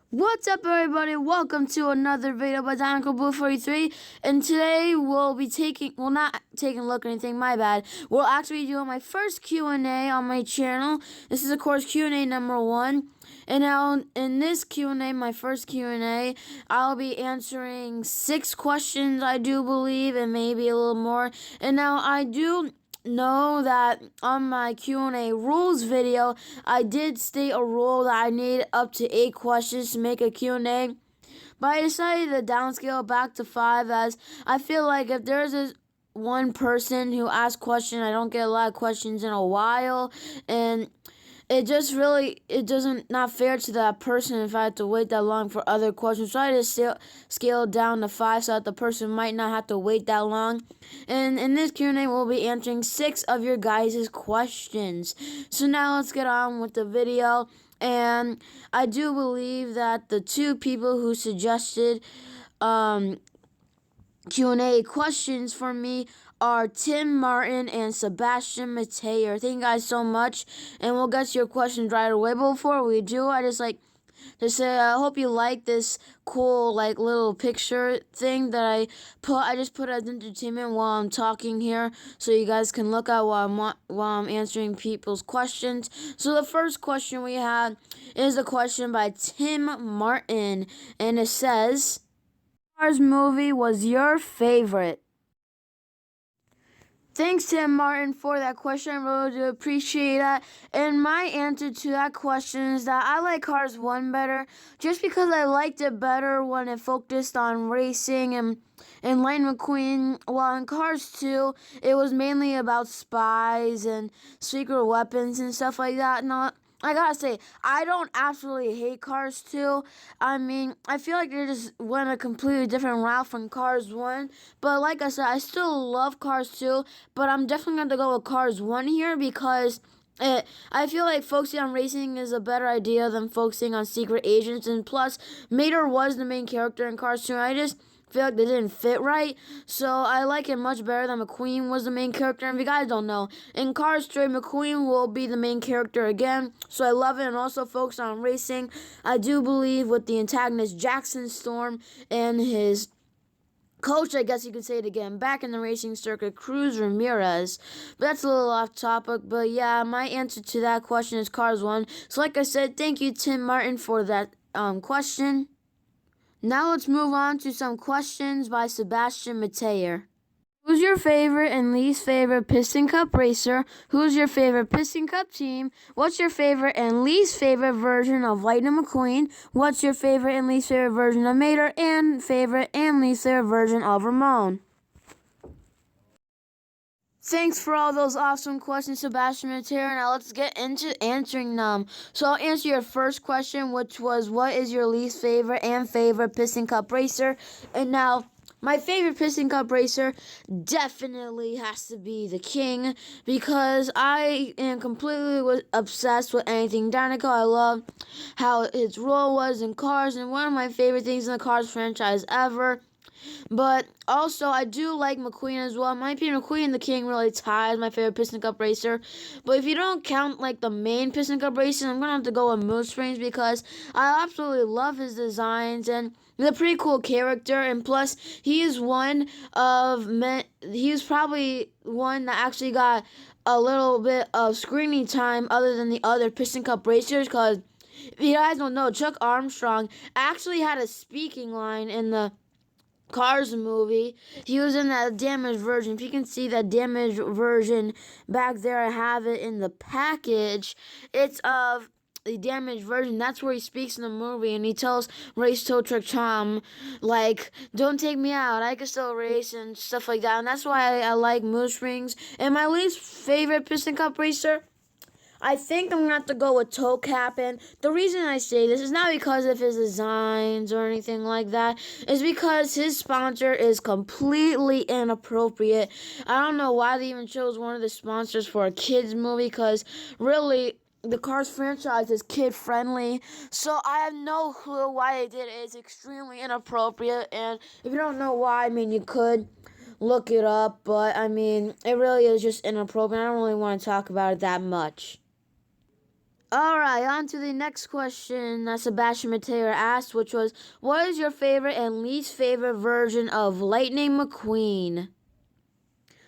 What's up, everybody? Welcome to another video by Dinoco Blue 43, and today we'll be not taking a look or anything, my bad. We'll actually be doing my first Q&A on my channel. This is, of course, Q&A number 1. And now, in this Q&A, my first Q&A, I'll be answering 6 questions, I do believe, and maybe a little more. And now, I do know that on my Q&A rules video, I did state a rule that I need up to 8 questions to make a Q&A. But I decided to downscale back to 5, as I feel like if there's this one person who asks questions, I don't get a lot of questions in a while, and it doesn't not fair to that person if I have to wait that long for other questions. So I just scale down to 5 so that the person might not have to wait that long. And in this Q&A, we'll be answering 6 of your guys' questions. So now let's get on with the video. And I do believe that the 2 people who suggested Q&A questions for me are Tim Martin and Sebastian Mateer. Thank you guys so much, and we'll get to your questions right away. But before we do, I just like to say I hope you like this cool little picture thing that I just put as entertainment while I'm talking here, so you guys can look at while I'm answering people's questions. So the first question we have is a question by Tim Martin, and it says, Cars movie was your favorite? Thanks, Tim Martin, for that question. I really do appreciate that. And my answer to that question is that I like Cars 1 better, just because I liked it better when it focused on racing and Lightning McQueen. While in Cars 2, it was mainly about spies and secret weapons and stuff like that. Now, I gotta say, I don't absolutely hate Cars 2. I mean, I feel like they just went a completely different route from Cars 1. But like I said, I still love Cars 2. But I'm definitely going to go with Cars 1 here because I feel like focusing on racing is a better idea than focusing on secret agents. And plus, Mater was the main character in Cars 2. I just feel like they didn't fit right, so I like it much better than McQueen was the main character. And if you guys don't know, in Cars 3, McQueen will be the main character again, so I love it. And also focus on racing. I do believe with the antagonist Jackson Storm and his coach, I guess you could say it again, back in the racing circuit, Cruz Ramirez. But that's a little off topic. But yeah, my answer to that question is Cars 1. So like I said, thank you, Tim Martin, for that question. Now let's move on to some questions by Sebastian Mateer. Who's your favorite and least favorite Piston Cup racer? Who's your favorite Piston Cup team? What's your favorite and least favorite version of Lightning McQueen? What's your favorite and least favorite version of Mater? And favorite and least favorite version of Ramon? Thanks for all those awesome questions, Sebastian Mateer. Now let's get into answering them. So I'll answer your first question, which was, what is your least favorite and favorite Piston Cup racer? And now, my favorite Piston Cup racer definitely has to be the King, because I am completely obsessed with anything Dinoco. I love how its role was in Cars, and one of my favorite things in the Cars franchise ever. But also, I do like McQueen as well. In my opinion, McQueen and the King really ties my favorite Piston Cup racer. But if you don't count the main Piston Cup racer, I'm gonna have to go with Moose Springs, because I absolutely love his designs, and he's a pretty cool character. And plus, he is one of he was probably one that actually got a little bit of screening time other than the other Piston Cup racers, because if you guys don't know, Chuck Armstrong actually had a speaking line in the Cars movie. He was in that damaged version. If you can see that damaged version back there, I have it in the package. It's of the damaged version. That's where he speaks in the movie, and he tells Race Tow Truck Tom, don't take me out, I can still race and stuff like that. And that's why I like Moose Rings. And my least favorite Piston Cup racer, I think I'm going to have to go with Toe Cap. And the reason I say this is not because of his designs or anything like that. It's because his sponsor is completely inappropriate. I don't know why they even chose one of the sponsors for a kids movie, because really, the Cars franchise is kid friendly. So I have no clue why they did it. It's extremely inappropriate. And if you don't know why, I mean, you could look it up. But I mean, it really is just inappropriate. I don't really want to talk about it that much. Alright, on to the next question that Sebastian Matera asked, which was, what is your favorite and least favorite version of Lightning McQueen?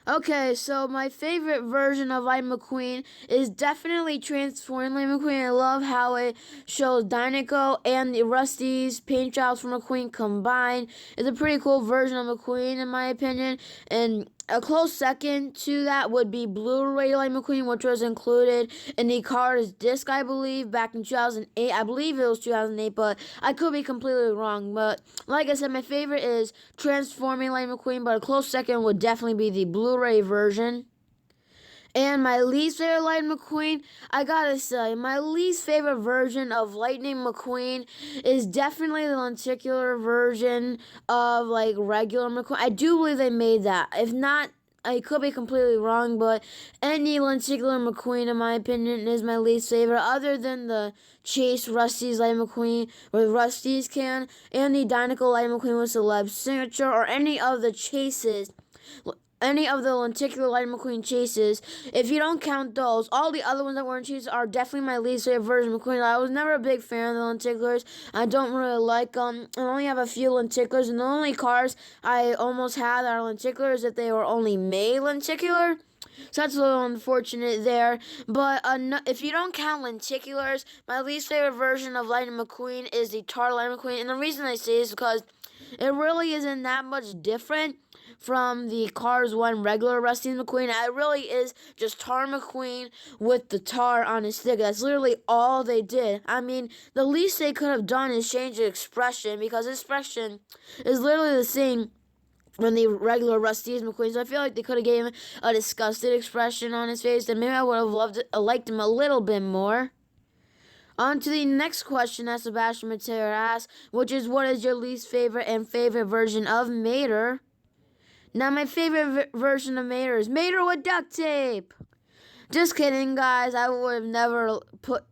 Okay, so my favorite version of Lightning McQueen is definitely Transforming Lightning McQueen. I love how it shows Dinoco and the Rusty's paint jobs for McQueen combined. It's a pretty cool version of McQueen in my opinion. And a close second to that would be Blu-ray Lightning McQueen, which was included in the Cars disc, I believe, back in 2008. I believe it was 2008, but I could be completely wrong. But like I said, my favorite is Transforming Lightning McQueen, but a close second would definitely be the Blu-ray version. And my least favorite Lightning McQueen, I gotta say, my least favorite version of Lightning McQueen is definitely the lenticular version of like regular McQueen. I do believe they made that. If not, I could be completely wrong, but any lenticular McQueen, in my opinion, is my least favorite, other than the Chase Rusty's Lightning McQueen with Rusty's can, and the Dinoco Lightning McQueen with Celeb Signature, or any of the Chases. Any of the lenticular Lightning McQueen chases. If you don't count those, all the other ones that weren't chases are definitely my least favorite version of McQueen. I was never a big fan of the lenticulars. I don't really like them. I only have a few lenticulars, and the only cars I almost had that are lenticulars if they were only made lenticular. So that's a little unfortunate there. But if you don't count lenticulars, my least favorite version of Lightning McQueen is the Tar Lightning McQueen. And the reason I say is because it really isn't that much different from the Cars 1 regular Rusty McQueen. It really is just Tar McQueen with the tar on his stick. That's literally all they did. I mean, the least they could have done is change the expression, because his expression is literally the same when the regular Rusty's McQueen. So I feel like they could have given him a disgusted expression on his face, and maybe I would have liked him a little bit more. On to the next question that Sebastian Matera asked, which is, what is your least favorite and favorite version of Mater? Now, my favorite version of Mater is Mater with duct tape. Just kidding, guys. I would have never put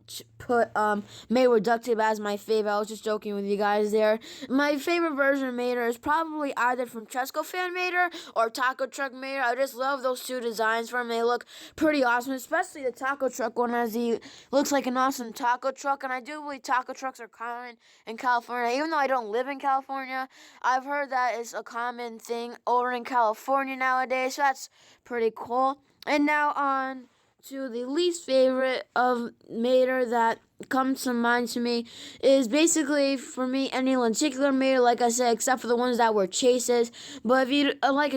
Mater with duct tape as my favorite. I was just joking with you guys there. My favorite version of Mater is probably either from Chesco Fan Mater or Taco Truck Mater. I just love those two designs for them. They look pretty awesome, especially the Taco Truck one, as he looks like an awesome taco truck. And I do believe taco trucks are common in California. Even though I don't live in California, I've heard that it's a common thing over in California nowadays. So that's pretty cool. And now on to the least favorite of Mater that comes to mind to me is basically, for me, any lenticular Mater, like I said, except for the ones that were chases. But if you, like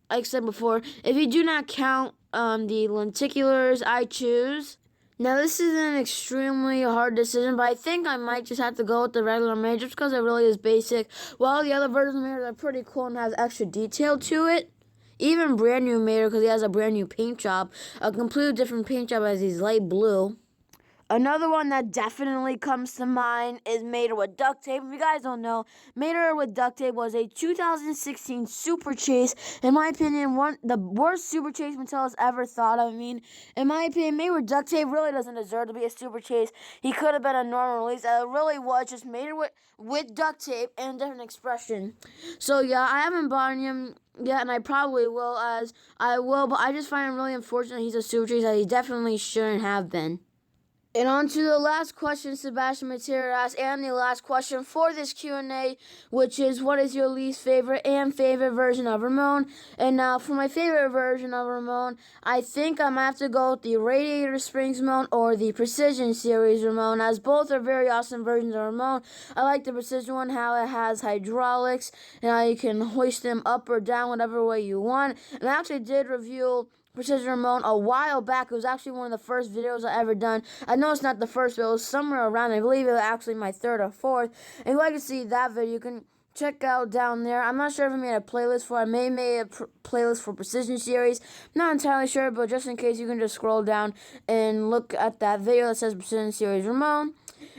I said before, if you do not count the lenticulars, I choose. Now, this is an extremely hard decision, but I think I might just have to go with the regular Mater just because it really is basic. While the other versions of Mater are pretty cool and has extra detail to it. Even brand new Mater, because he has a brand new paint job. A completely different paint job as he's light blue. Another one that definitely comes to mind is Mater with duct tape. If you guys don't know, Mater with duct tape was a 2016 Super Chase. In my opinion, the worst Super Chase Mattel has ever thought of. I mean, in my opinion, Mater with duct tape really doesn't deserve to be a Super Chase. He could have been a normal release. It really was just Mater with duct tape and a different expression. So yeah, I haven't bought him yet, and I probably will, but I just find it really unfortunate he's a Super Chase that he definitely shouldn't have been. And on to the last question Sebastian Matera asked, and the last question for this Q&A, which is, what is your least favorite and favorite version of Ramon? And now, for my favorite version of Ramon, I think I'm going to have to go with the Radiator Springs Ramon or the Precision Series Ramon, as both are very awesome versions of Ramon. I like the Precision one, how it has hydraulics, and how you can hoist them up or down whatever way you want. And I actually did review Precision Ramon a while back. It was actually one of the first videos I ever done. I know it's not the first, but it was somewhere around. I believe it was actually my third or fourth. If you'd like to see that video, you can check out down there. I'm not sure if I made a playlist for it. I may have made a playlist for Precision Series. Not entirely sure, but just in case, you can just scroll down and look at that video that says Precision Series Ramon.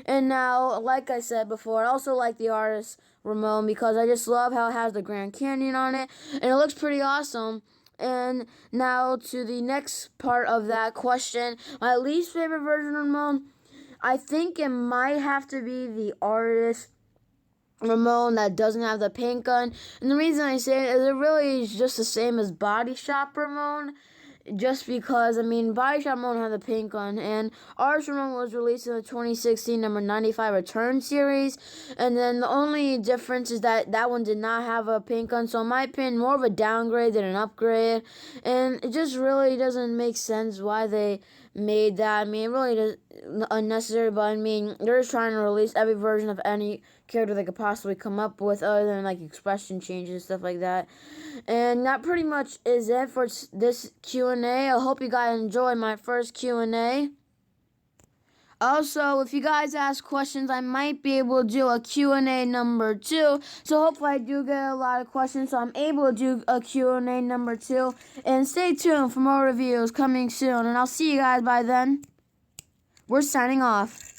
And now, like I said before, I also like the artist Ramon because I just love how it has the Grand Canyon on it, and it looks pretty awesome. And now to the next part of that question, my least favorite version of Ramon, I think it might have to be the artist Ramon that doesn't have the paint gun. And the reason I say it is it really is just the same as Body Shop Ramon. just because, I mean, Body Shop Mode had the pink one, and Artist Ramon was released in the 2016 number 95 Return series, and then the only difference is that that one did not have a pink one, so in my opinion, more of a downgrade than an upgrade, and it just really doesn't make sense why they made that. I mean, it really is unnecessary, but I mean, they're just trying to release every version of any character they could possibly come up with, other than like expression changes and stuff like that. And that pretty much is it for this Q&A. I hope you guys enjoyed my first Q&A. Also, if you guys ask questions, I might be able to do a Q&A number 2. So hopefully I do get a lot of questions, so I'm able to do a Q&A number 2. And stay tuned for more reviews coming soon. And I'll see you guys by then. We're signing off.